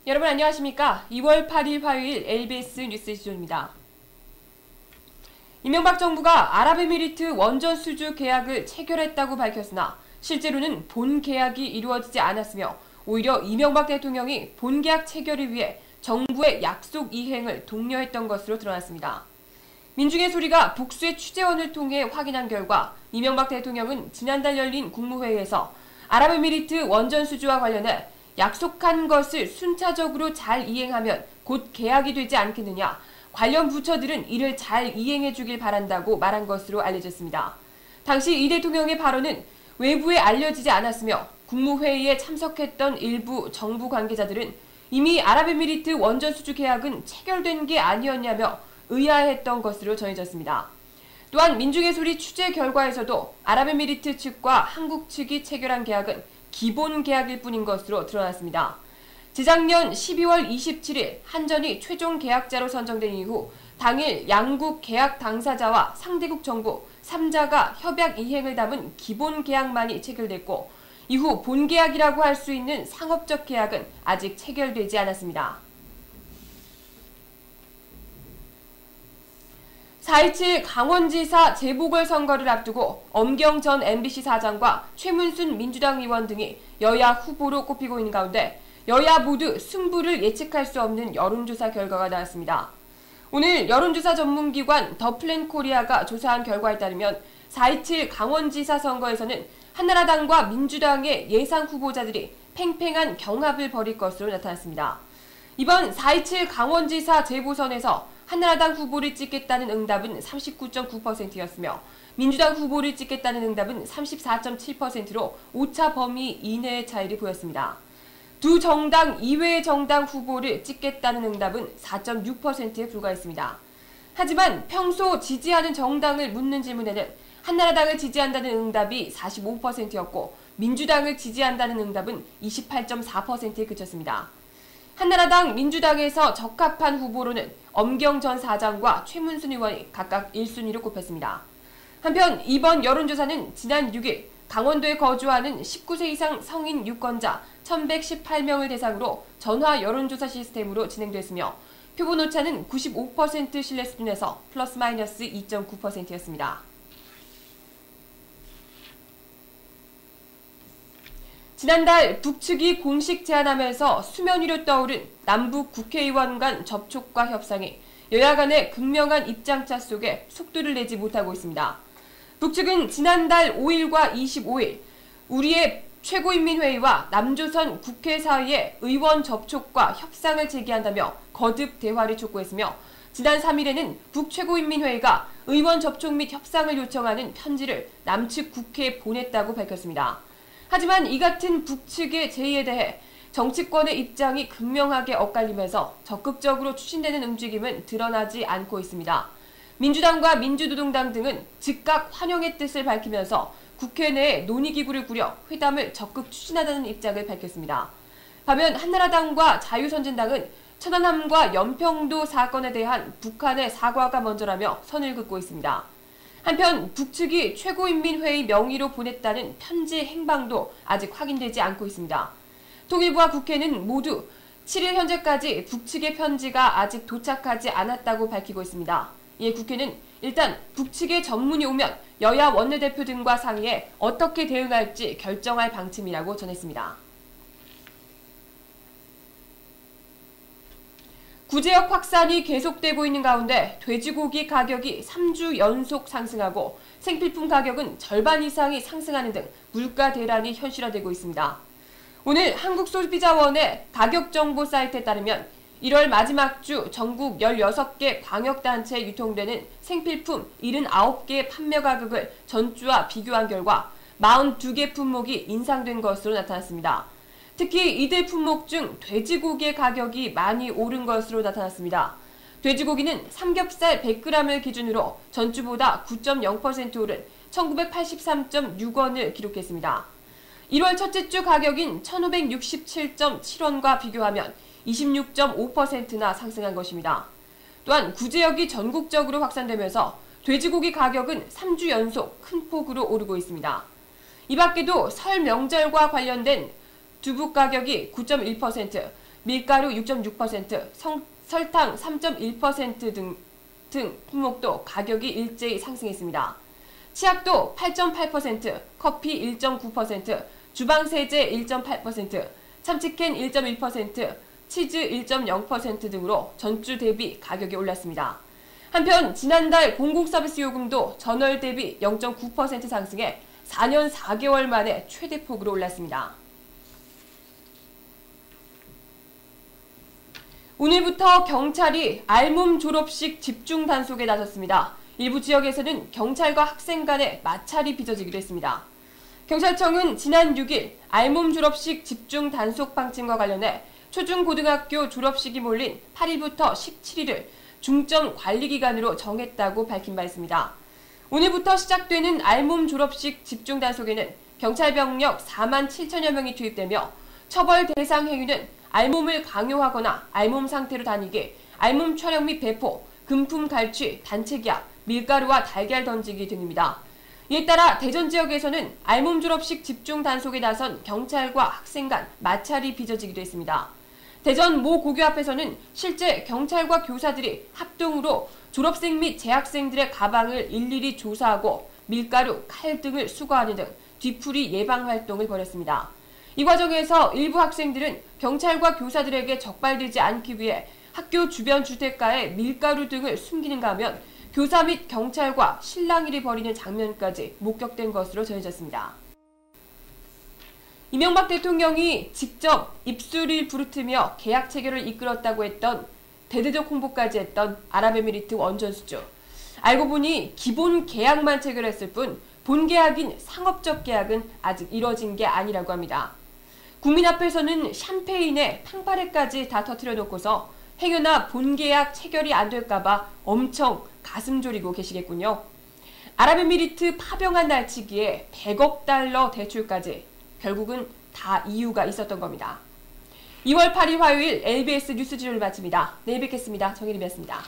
여러분 안녕하십니까? 2월 8일 화요일 LBS 뉴스 시조입니다. 이명박 정부가 아랍에미리트 원전 수주 계약을 체결했다고 밝혔으나 실제로는 본 계약이 이루어지지 않았으며 오히려 이명박 대통령이 본 계약 체결을 위해 정부의 약속 이행을 독려했던 것으로 드러났습니다. 민중의 소리가 복수의 취재원을 통해 확인한 결과 이명박 대통령은 지난달 열린 국무회의에서 아랍에미리트 원전 수주와 관련해 약속한 것을 순차적으로 잘 이행하면 곧 계약이 되지 않겠느냐, 관련 부처들은 이를 잘 이행해 주길 바란다고 말한 것으로 알려졌습니다. 당시 이 대통령의 발언은 외부에 알려지지 않았으며 국무회의에 참석했던 일부 정부 관계자들은 이미 아랍에미리트 원전 수주 계약은 체결된 게 아니었냐며 의아해했던 것으로 전해졌습니다. 또한 민중의 소리 취재 결과에서도 아랍에미리트 측과 한국 측이 체결한 계약은 기본 계약일 뿐인 것으로 드러났습니다. 재작년 12월 27일 한전이 최종 계약자로 선정된 이후 당일 양국 계약 당사자와 상대국 정부 3자가 협약 이행을 담은 기본 계약만이 체결됐고 이후 본 계약이라고 할 수 있는 상업적 계약은 아직 체결되지 않았습니다. 4.27 강원지사 재보궐선거를 앞두고 엄경 전 MBC 사장과 최문순 민주당 의원 등이 여야 후보로 꼽히고 있는 가운데 여야 모두 승부를 예측할 수 없는 여론조사 결과가 나왔습니다. 오늘 여론조사 전문기관 더플랜코리아가 조사한 결과에 따르면 4.27 강원지사 선거에서는 한나라당과 민주당의 예상 후보자들이 팽팽한 경합을 벌일 것으로 나타났습니다. 이번 4.27 강원지사 재보선에서 한나라당 후보를 찍겠다는 응답은 39.9%였으며 민주당 후보를 찍겠다는 응답은 34.7%로 오차 범위 이내의 차이를 보였습니다. 두 정당 이외의 정당 후보를 찍겠다는 응답은 4.6%에 불과했습니다. 하지만 평소 지지하는 정당을 묻는 질문에는 한나라당을 지지한다는 응답이 45%였고 민주당을 지지한다는 응답은 28.4%에 그쳤습니다. 한나라당, 민주당에서 적합한 후보로는 엄경 전 사장과 최문순 의원이 각각 1순위로 꼽혔습니다. 한편 이번 여론조사는 지난 6일 강원도에 거주하는 19세 이상 성인 유권자 1118명을 대상으로 전화 여론조사 시스템으로 진행됐으며 표본 오차는 95% 신뢰 수준에서 플러스 마이너스 2.9%였습니다. 지난달 북측이 공식 제안하면서 수면 위로 떠오른 남북 국회의원 간 접촉과 협상이 여야 간의 극명한 입장차 속에 속도를 내지 못하고 있습니다. 북측은 지난달 5일과 25일 우리의 최고인민회의와 남조선 국회 사이의 의원 접촉과 협상을 제기한다며 거듭 대화를 촉구했으며 지난 3일에는 북최고인민회의가 의원 접촉 및 협상을 요청하는 편지를 남측 국회에 보냈다고 밝혔습니다. 하지만 이 같은 북측의 제의에 대해 정치권의 입장이 극명하게 엇갈리면서 적극적으로 추진되는 움직임은 드러나지 않고 있습니다. 민주당과 민주노동당 등은 즉각 환영의 뜻을 밝히면서 국회 내에 논의기구를 꾸려 회담을 적극 추진하자는 입장을 밝혔습니다. 반면 한나라당과 자유선진당은 천안함과 연평도 사건에 대한 북한의 사과가 먼저라며 선을 긋고 있습니다. 한편 북측이 최고인민회의 명의로 보냈다는 편지 행방도 아직 확인되지 않고 있습니다. 통일부와 국회는 모두 7일 현재까지 북측의 편지가 아직 도착하지 않았다고 밝히고 있습니다. 이에 국회는 일단 북측의 전문이 오면 여야 원내대표 등과 상의해 어떻게 대응할지 결정할 방침이라고 전했습니다. 구제역 확산이 계속되고 있는 가운데 돼지고기 가격이 3주 연속 상승하고 생필품 가격은 절반 이상이 상승하는 등 물가 대란이 현실화되고 있습니다. 오늘 한국소비자원의 가격정보 사이트에 따르면 1월 마지막 주 전국 16개 광역단체에 유통되는 생필품 79개의 판매 가격을 전주와 비교한 결과 42개 품목이 인상된 것으로 나타났습니다. 특히 이들 품목 중 돼지고기의 가격이 많이 오른 것으로 나타났습니다. 돼지고기는 삼겹살 100g을 기준으로 전주보다 9.0% 오른 1983.6원을 기록했습니다. 1월 첫째 주 가격인 1567.7원과 비교하면 26.5%나 상승한 것입니다. 또한 구제역이 전국적으로 확산되면서 돼지고기 가격은 3주 연속 큰 폭으로 오르고 있습니다. 이 밖에도 설 명절과 관련된 두부 가격이 9.1%, 밀가루 6.6%, 설탕 3.1% 등 품목도 가격이 일제히 상승했습니다. 치약도 8.8%, 커피 1.9%, 주방세제 1.8%, 참치캔 1.1%, 치즈 1.0% 등으로 전주 대비 가격이 올랐습니다. 한편 지난달 공공서비스 요금도 전월 대비 0.9% 상승해 4년 4개월 만에 최대폭으로 올랐습니다. 오늘부터 경찰이 알몸 졸업식 집중 단속에 나섰습니다. 일부 지역에서는 경찰과 학생 간의 마찰이 빚어지기도 했습니다. 경찰청은 지난 6일 알몸 졸업식 집중 단속 방침과 관련해 초중고등학교 졸업식이 몰린 8일부터 17일을 중점 관리기간으로 정했다고 밝힌 바 있습니다. 오늘부터 시작되는 알몸 졸업식 집중 단속에는 경찰 병력 4만 7천여 명이 투입되며 처벌 대상 행위는 알몸을 강요하거나 알몸 상태로 다니기, 알몸 촬영 및 배포, 금품 갈취, 단체 계약, 밀가루와 달걀 던지기 등입니다. 이에 따라 대전 지역에서는 알몸 졸업식 집중 단속에 나선 경찰과 학생 간 마찰이 빚어지기도 했습니다. 대전 모 고교 앞에서는 실제 경찰과 교사들이 합동으로 졸업생 및 재학생들의 가방을 일일이 조사하고 밀가루, 칼 등을 수거하는 등 뒤풀이 예방 활동을 벌였습니다. 이 과정에서 일부 학생들은 경찰과 교사들에게 적발되지 않기 위해 학교 주변 주택가에 밀가루 등을 숨기는가 하면 교사 및 경찰과 실랑이를 벌이는 장면까지 목격된 것으로 전해졌습니다. 이명박 대통령이 직접 입술을 부르트며 계약 체결을 이끌었다고 했던 대대적 홍보까지 했던 아랍에미리트 원전수주. 알고 보니 기본 계약만 체결했을 뿐 본 계약인 상업적 계약은 아직 이뤄진 게 아니라고 합니다. 국민 앞에서는 샴페인에 탕파레까지 다 터뜨려 놓고서 행여나 본 계약 체결이 안 될까봐 엄청 가슴 졸이고 계시겠군요. 아랍에미리트 파병한 날치기에 100억 달러 대출까지 결국은 다 이유가 있었던 겁니다. 2월 8일 화요일 LBS 뉴스지를 마칩니다. 내일 뵙겠습니다. 정혜림이었습니다.